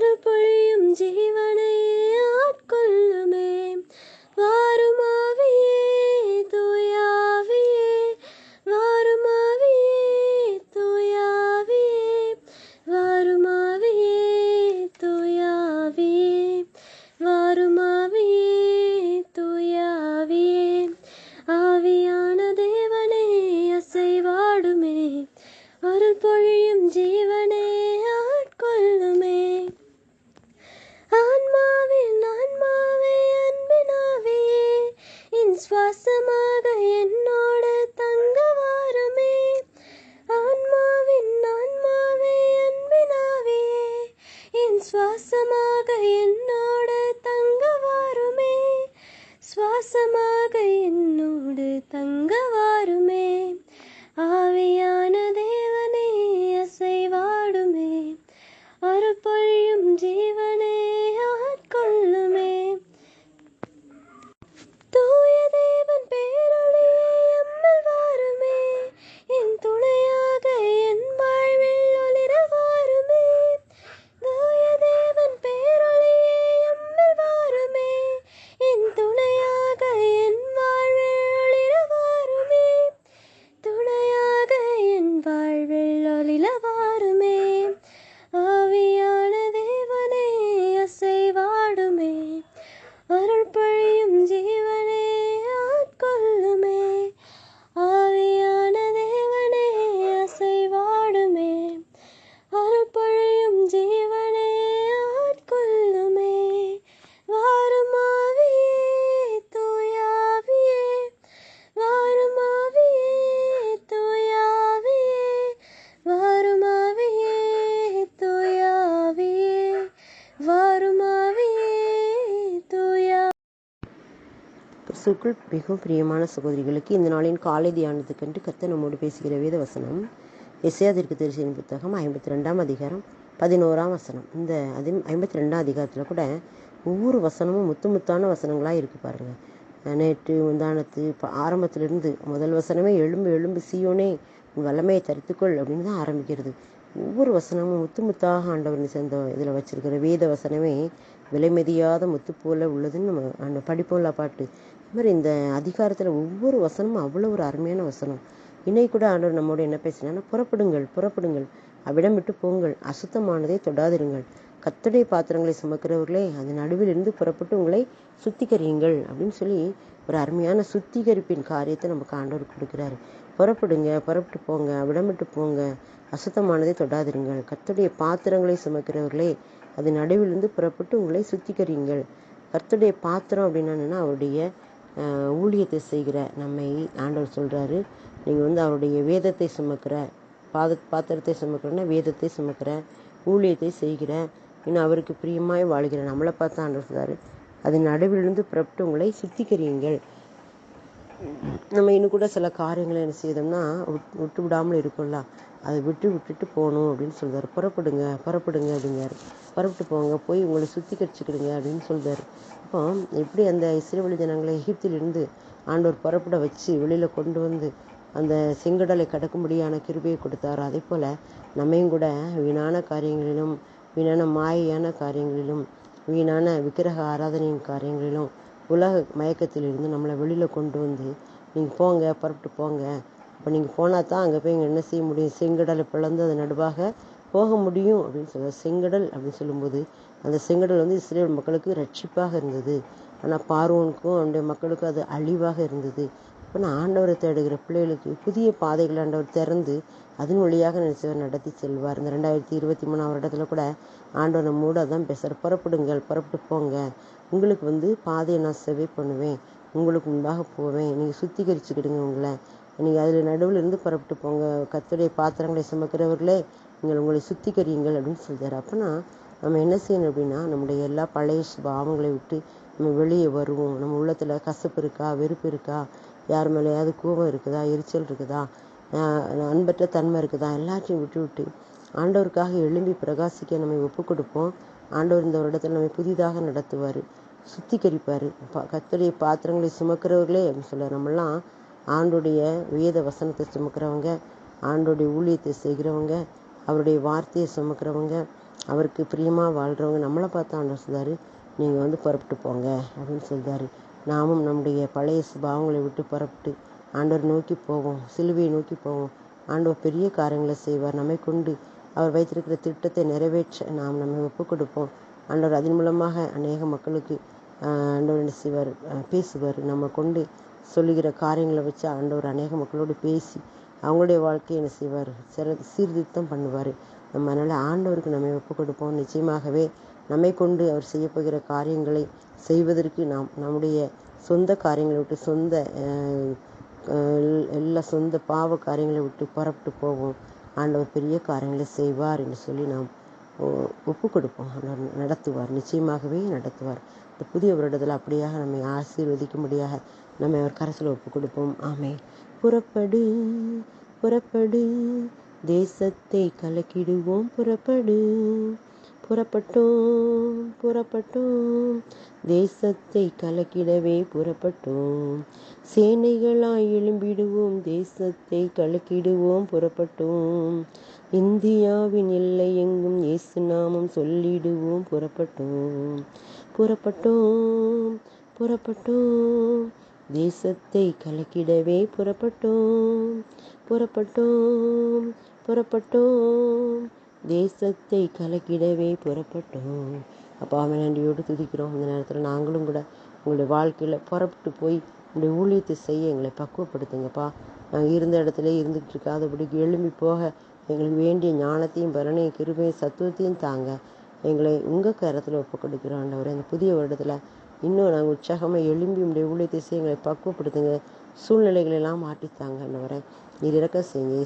அருள் பொழியும் ஜீவனை ஆட்கொள்ளுமே. வாரும் ஆவியே தூயாவியே, வாரும் ஆவியே தூயாவியே, வாரும் ஆவியே தூயாவியே, வாரும் ஆவியே தூயாவியே. ஆவியான தேவனே அசைவாடுமே, அருள் பொழியும் ஜீவனே ஆட்கொள்ளுமே. ஆன்மாவின் ஆன்மாவே அன்பினாவியே, என் சுவாசமாக என்னோடு தங்க வாருமே. ஆன்மாவின் ஆன்மாவே அன்பினாவியே, என் சுவாசமாக என்னோடு தங்க வாருமே. சுவாசமாக என்னோடு தங்க வாருமே. ஆவியான தேவனே அசைவாடுமே, அருள் பொழியும் ஜீவனே ஆட்கொள்ளுமே. தூய தேவன் பேரொளியே எம்மில் வாருமே, என் துணையாக என் வாழ்வில் ஒளிர வாருமே. தூய தேவன் பேரொளியே எம்மில் வாருமே, என் துணையாக என் வாழ்வில் ஒளிர வாருமே. துணையாக என் வாழ்வில் ஒளிர வாருமே. ஆவியான தேவனே அசைவாடுமே, அருள் பொழியும் ஜீவனே ஆட்கொள்ளுமே. ஆவியான தேவனே அசைவாடுமே, அருள் பொழியும் ஜீவனே ஆட்கொள்ளுமே. வாரும் ஆவியே தூயாவியே, வாரும் ஆவியே தூயாவியே, வாரும் ஆவியே தூயாவியே, வாரும் ஆவியே தூயா. கிறிஸ்துவுக்குள் மிகவும் பிரியமான சகோதரிகளுக்கு இந்த நாளின் காலை தியானத்துக்கென்று கர்த்தர் நம்மோடு பேசுகிற வேத வசனம் எசேயா தீர்க்கதரிசியின் புத்தகம் 52ஆம் அதிகாரம் 11ஆம் வசனம். இந்த 52ஆம் அதிகாரத்தில் கூட ஒவ்வொரு வசனமும் முத்தான வசனங்களாக இருக்குது பாருங்க. நேற்று முந்தானத்து ஆரம்பத்திலிருந்து முதல் வசனமே எழும்பு எழும்பு சீயோனே உன் வல்லமையை தரித்துக்கொள் அப்படின்னு தான் ஆரம்பிக்கிறது. ஒவ்வொரு வசனமும் முத்தாக ஆண்டவர் சேர்ந்த இதில் வச்சிருக்கிற வேத வசனமே விலைமதியாத முத்து போல உள்ளதுன்னு நம்ம அந்த படிப்போல பாட்டு. இது மாதிரி இந்த அதிகாரத்தில் ஒவ்வொரு வசனமும் அவ்வளோ ஒரு அருமையான வசனம். இன்னைக்கு கூட ஆண்டவர் நம்மோட என்ன பேசினா, புறப்படுங்கள் புறப்படுங்கள், அவ்விடம் விட்டு போங்கள், அசுத்தமானதை தொடாதிருங்கள், கர்த்தருடைய பாத்திரங்களை சுமக்கிறவர்களே அது நடுவில் இருந்து புறப்பட்டு உங்களை சுத்திகரியுங்கள் அப்படின்னு சொல்லி ஒரு அருமையான சுத்திகரிப்பின் காரியத்தை நமக்கு ஆண்டவர் கொடுக்குறாரு. புறப்படுங்க, புறப்பட்டு போங்க, அவ்விடம் விட்டு போங்க, அசுத்தமானதை தொடாதிருங்கள், கர்த்தருடைய பாத்திரங்களை சுமக்கிறவர்களே அது நடுவிலிருந்து புறப்பட்டு உங்களை சுத்திகரியுங்கள். கர்த்தருடைய பாத்திரம் அப்படின்னா அவருடைய ஊழியத்தை செய்கிற நம்மை ஆண்டவர் சொல்கிறாரு. நீங்கள் அவருடைய வேதத்தை சுமக்கிற பாத்திரத்தை சுமக்கிறன்னா வேதத்தை சுமக்கிற, ஊழியத்தை செய்கிற, இன்னும் அவருக்கு பிரியமாய் வாழ்கிற நம்மளை பார்த்து ஆண்டவர் சொல்கிறாரு, அது நடுவிலிருந்து புறப்பட்டு உங்களை சுத்திகரியுங்கள். நம்ம இன்னும் கூட சில காரியங்களை என்ன செய்தோம்னா விட்டு விடாமல் இருக்கும்ல, அதை விட்டுட்டு போகணும் அப்படின்னு சொல்கிறார். புறப்படுங்க புறப்படுங்க அப்படிங்கிறாரு. புறப்பட்டு போங்க, போய் உங்களை சுத்திகரிச்சுக்கிடுங்க அப்படின்னு சொல்கிறாரு. அப்போ எப்படி அந்த இஸ்ரவேல் ஜனங்களை எகிப்திலிருந்து ஆண்டவர் புறப்பட வச்சு வெளியில் கொண்டு வந்து அந்த செங்கடலை கடக்கும்படியான கிருபையை கொடுத்தாரோ, அதே போல் நம்மையும் கூட வீணான காரியங்களிலும், வீணான மாயான காரியங்களிலும், வீணான விக்கிரக ஆராதனையின் காரியங்களிலும், உலக மயக்கத்திலிருந்து நம்மளை வெளியில் கொண்டு வந்து நீங்கள் போங்க புறப்பட்டு போங்க, அப்போ நீங்கள் போனால் தான் அங்கே போய் இங்கே என்ன செய்ய முடியும், செங்கடலை பிளந்து அது நடுவாக போக முடியும் அப்படின்னு சொல்லுவார். செங்கடல் அப்படின்னு சொல்லும்போது அந்த செங்கடல் இஸ்ரேல் மக்களுக்கு ரட்சிப்பாக இருந்தது, ஆனால் பார்வோனுக்கும் அவனுடைய மக்களுக்கும் அது அழிவாக இருந்தது. இப்போ நான் ஆண்டவரை தேடுகிற பிள்ளைகளுக்கு புதிய பாதைகளை ஆண்டவர் திறந்து அதன் வழியாக நினைச்சவர் நடத்தி செல்வார். இந்த 2023 வருடத்தில் கூட ஆண்டவர் நம்மோடு அதான் பேசுகிறார். புறப்படுங்கள் புறப்பட்டு போங்க, உங்களுக்கு பாதையை நான் செவை பண்ணுவேன், உங்களுக்கு முன்பாக போவேன், நீங்கள் சுத்திகரிச்சுக்கிடுங்க, நீங்கள் அதில் நடுவில் இருந்து புறப்பட்டு போங்க, கர்த்தருடைய பாத்திரங்களை சுமக்கிறவர்களே நீங்கள் உங்களை சுத்திகரியுங்கள் அப்படின்னு சொல்கிறார். அப்போனா நம்ம என்ன செய்யணும் அப்படின்னா, நம்முடைய எல்லா பழைய பாவங்களை விட்டு நம்ம வெளியே வருவோம். நம்ம உள்ளத்தில் கசப்பு இருக்கா, வெறுப்பு இருக்கா, யார் மேலேயாவது கோபம் இருக்குதா, எரிச்சல் இருக்குதா, அன்பற்ற தன்மை இருக்குதா, எல்லாத்தையும் விட்டு ஆண்டவருக்காக எழும்பி பிரகாசிக்க நம்ம ஒப்பு கொடுப்போம். ஆண்டவர் இந்த வருடத்தில் நம்ம புதிதாக நடத்துவார், சுத்திகரிப்பார். கர்த்தருடைய பாத்திரங்களை சுமக்கிறவர்களே அப்படின்னு சொல்ல, நம்மளாம் ஆண்டோடைய வேத வசனத்தை சுமக்கிறவங்க, ஆண்டோடைய ஊழியத்தை செய்கிறவங்க, அவருடைய வார்த்தையை சுமக்கிறவங்க, அவருக்கு பிரியமாக வாழ்கிறவங்க நம்மளை பார்த்து ஆண்டவர் சொல்றாரு, நீங்கள் புறப்பட்டு போங்க அப்படின்னு சொல்றாரு. நாமும் நம்முடைய பழைய சுபாவங்களை விட்டு புறப்பட்டு ஆண்டவர் நோக்கி போவோம், சிலுவையை நோக்கி போவோம். ஆண்டவர் பெரிய காரியங்களை செய்வார். நம்மை கொண்டு அவர் வைத்திருக்கிற திட்டத்தை நிறைவேற்ற நாம் நம்மை ஒப்புக் கொடுப்போம். ஆண்டவர் அதன் மூலமாக அநேக மக்களுக்கு ஆண்டவர் என்ன செய்வார், பேசுவார். நம்ம கொண்டு சொல்லுகிற காரியங்களை வச்சு ஆண்டவர் அநேக மக்களோடு பேசி அவங்களுடைய வாழ்க்கையை என்ன செய்வார், சீர்திருத்தம் பண்ணுவார். நம்ம அதனால் ஆண்டவருக்கு நம்மை ஒப்புக் கொடுப்போம். நிச்சயமாகவே நம்மை கொண்டு அவர் செய்யப்போகிற காரியங்களை செய்வதற்கு நாம் நம்முடைய சொந்த காரியங்களை விட்டு எல்லா சொந்த பாவ காரியங்களை விட்டு புறப்பட்டு போவோம். ஆண்டவர் பெரிய காரியங்களை செய்வார் என்று சொல்லி நாம் ஒப்பு கொடுப்போம். நடத்துவார், நிச்சயமாகவே நடத்துவார். இந்த புதிய வருடத்தில் அப்படியாக நம்மை ஆசீர்வதிக்கும்படியாக நம்மை அவர் கரத்தில் ஒப்பு கொடுப்போம். ஆமே. புறப்படு புறப்படு, தேசத்தை கலக்கிடுவோம், புறப்படு. புறப்பட்டோம் புறப்பட்டோம், தேசத்தை கலக்கிடவே புறப்பட்டோம். சேனைகளாய் எழும்பிடுவோம், தேசத்தை கலக்கிடுவோம், புறப்பட்டோம். இந்தியாவின் எல்லை எங்கும் இயேசு நாமம் சொல்லிடுவோம், புறப்பட்டோம். புறப்பட்டோம் புறப்பட்டோம், தேசத்தை கலக்கிடவே புறப்பட்டோம். புறப்பட்டோம் புறப்பட்டோம், தேசத்தை கலக்கிடவே புறப்பட்டோம். அப்பா, நன்றியோடு துதிக்கிறோம். இந்த நேரத்தில் நாங்களும் கூட உங்களுடைய வாழ்க்கையில் புறப்பட்டு போய் உங்களுடைய ஊழியத்தை செய்ய எங்களை பக்குவப்படுத்துங்கப்பா. நாங்கள் இருந்த இடத்துல இருந்துகிட்டு இருக்காதபடிக்கு எழும்பி போக எங்களுக்கு வேண்டிய ஞானத்தையும் பலனையும் கிருபையும் சத்துவத்தையும் தாங்க. எங்களை உங்கள் கரத்தில் ஒப்பு கொடுக்கிறோம் ஆண்டவரே. அந்த புதிய வருடத்தில் இன்னும் நாங்கள் உற்சாகமாக எழும்பி உங்களுடைய ஊழியத்தை செய்ய எங்களை பக்குவப்படுத்துங்க. சூழ்நிலைகளெல்லாம் மாற்றித்தாங்க ஆண்டவரே. நீர் இறக்க செய்யுங்க.